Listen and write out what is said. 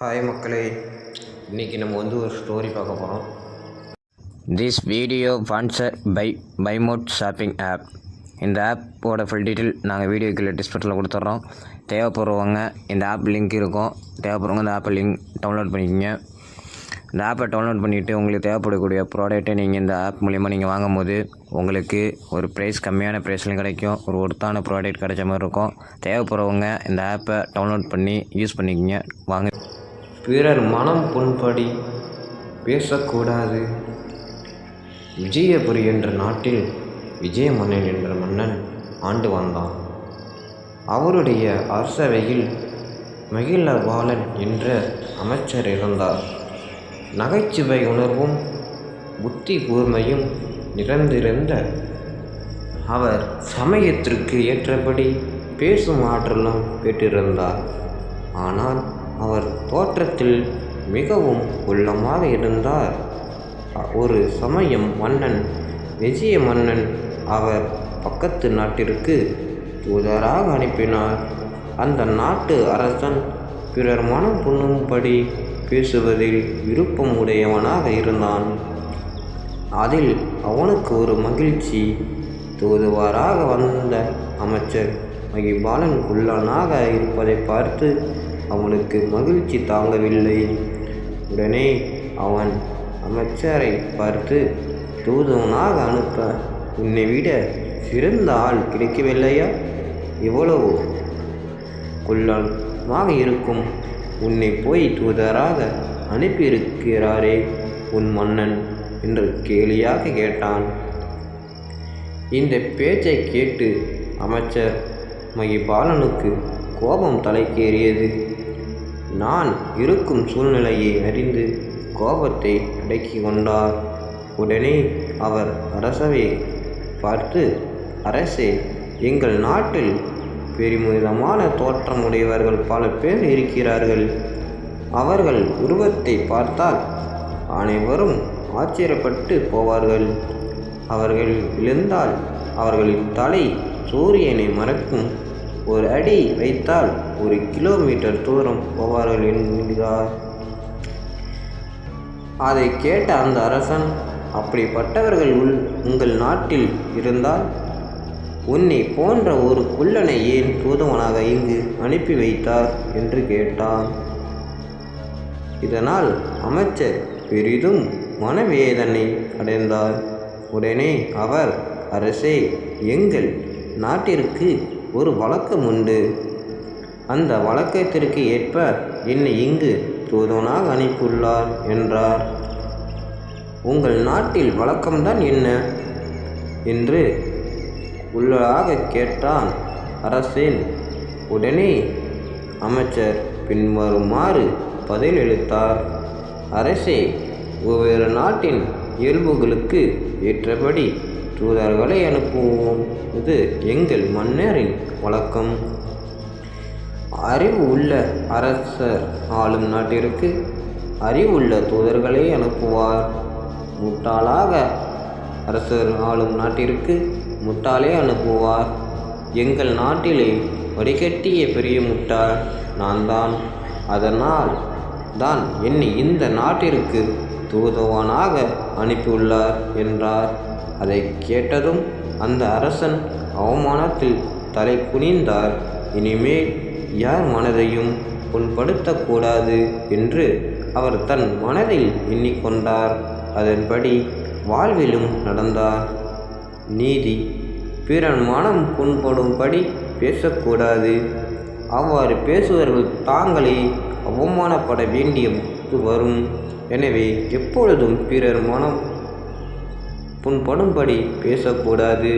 Hi மக்களே, இன்றைக்கி நம்ம ஒரு ஸ்டோரி பார்க்க போகிறோம். திஸ் வீடியோ ஸ்பான்சர் பை பைமோட் ஷாப்பிங் ஆப். இந்த ஆப்போட ஃபுல் டீட்டெயில் நாங்கள் வீடியோக்குள்ளே டிஸ்கிரிப்ஷனில் கொடுத்துட்றோம். தேவைப்படுறவங்க இந்த ஆப் லிங்க் இருக்கும், தேவைப்படுறவங்க இந்த ஆப்பை லிங்க் டவுன்லோட் பண்ணிக்கோங்க. இந்த ஆப்பை டவுன்லோட் பண்ணிவிட்டு உங்களுக்கு தேவைப்படக்கூடிய ப்ராடக்ட்டை நீங்கள் இந்த ஆப் மூலிமா நீங்கள் வாங்கும்போது உங்களுக்கு ஒரு ப்ரைஸ் கம்மியான ப்ரைஸ்லையும் கிடைக்கும், ஒரு ஒர்த்தான ப்ராடக்ட் கிடைச்ச மாதிரி இருக்கும். தேவைப்படுறவங்க இந்த ஆப்பை டவுன்லோட் பண்ணி யூஸ் பண்ணிக்கோங்க. வாங்க. பிறர் மனம் புண்படி பேசக்கூடாது. விஜயபுரி என்ற நாட்டில் விஜய மன்னன் என்ற மன்னன் ஆண்டு வந்தான். அவருடைய அரசவையில் மகிழவாளன் என்ற அமைச்சர் இருந்தார். நகைச்சுவை உணர்வும் புத்தி கூர்மையும் நிறைந்திருந்த அவர் சமயத்திற்கு ஏற்றபடி பேசும் ஆற்றலும் பெற்றிருந்தார். ஆனால் அவர் தோற்றத்தில் மிகவும் உள்ளமாக இருந்தார். ஒரு சமயம் மன்னன் விஜய மன்னன் அவர் பக்கத்து நாட்டிற்கு தூதராக அனுப்பினார். அந்த நாட்டு அரசன் பிறர் மனம் புண்ணும்படி பேசுவதில் விருப்பம் உடையவனாக இருந்தான். அதில் அவனுக்கு ஒரு மகிழ்ச்சி. தூதுவராக வந்த அமைச்சர் மகிபாலன் குள்ளனாக இருப்பதை பார்த்து அவனுக்கு மகிழ்ச்சி தாங்கவில்லை. உடனே அவன் அமைச்சரை பார்த்து, தூதுவனாக அனுப்ப உன்னை விட சிறந்த ஆள் கிடைக்கவில்லையா? இவ்வளவு குள்ளமாக இருக்கும் உன்னை போய் தூதராக அனுப்பியிருக்கிறாரே உன் மன்னன் என்று கேலியாக கேட்டான். இந்த பேச்சை கேட்டு அமைச்சர் மகிபாலனுக்கு கோபம் தலைக்கேறியது. நான் இருக்கும் சூழ்நிலையை அறிந்து கோபத்தை அடக்கி கொண்டார். உடனே அவர் அரசவை பார்த்து, அரசே, எங்கள் நாட்டில் பெருமிதமான தோற்றமுடையவர்கள் பல பேர் இருக்கிறார்கள். அவர்கள் உருவத்தை பார்த்தால் அனைவரும் ஆச்சரியப்பட்டு போவார்கள். அவர்கள் விழுந்தால் அவர்களின் தலை சூரியனை மறைக்கும். ஒரு அடி வைத்தால் 1 கிலோமீட்டர் தூரம் போவார்கள் என்கிறார். அதை கேட்ட அந்த அரசன், அப்படிப்பட்டவர்கள் உங்கள் நாட்டில் இருந்தால் உன்னை போன்ற ஒரு குள்ளனை ஏன் தூதுவனாக இங்கு அனுப்பி வைத்தார் என்று கேட்டான். இதனால் அமைச்சர் பெரிதும் மனவேதனை அடைந்தார். உடனே அவர், அரசே, எங்கள் நாட்டிற்கு ஒரு வழக்கம் உண்டு. அந்த வழக்கத்திற்கு ஏற்ப என்னை இங்கு தூதுவனாக அனுப்பியுள்ளார் என்றார். உங்கள் நாட்டில் வழக்கம்தான் என்ன என்று உள்ளாக கேட்டான் அரசேன். உடனே அமைச்சர் பின்வருமாறு பதிலளித்தார். அரசே, ஒவ்வொரு நாட்டின் இயல்புகளுக்கு ஏற்றபடி தூதர்களை அனுப்புவோம். இது எங்கள் மன்னரின் வழக்கம். அறிவு உள்ள அரசர் ஆளும் நாட்டிற்கு அறிவுள்ள தூதர்களை அனுப்புவார். முட்டாளாக அரசர் ஆளும் நாட்டிற்கு முட்டாளே அனுப்புவார். எங்கள் நாட்டிலே வடிகட்டிய பெரிய முட்டாள் நான் தான். அதனால் தான் என்னை இந்த நாட்டிற்கு தூதுவனாக அனுப்பியுள்ளார் என்றார். அதை கேட்டதும் அந்த அரசன் அவமானத்தில் தலை குனிந்தார். இனிமேல் யார் மனதையும் புண்படுத்தக்கூடாது என்று அவர் தன் மனதில் எண்ணிக்கொண்டார். அதன்படி வாழ்விலும் நடந்தார். நீதி, பிறன் மனம் புண்படும்படி பேசக்கூடாது. அவ்வாறு பேசுவர்கள் தாங்களே அவமானப்பட வேண்டியது வரும். எனவே எப்பொழுதும் பிறர் மனம் புண்படும்படி பேசக்கூடாது.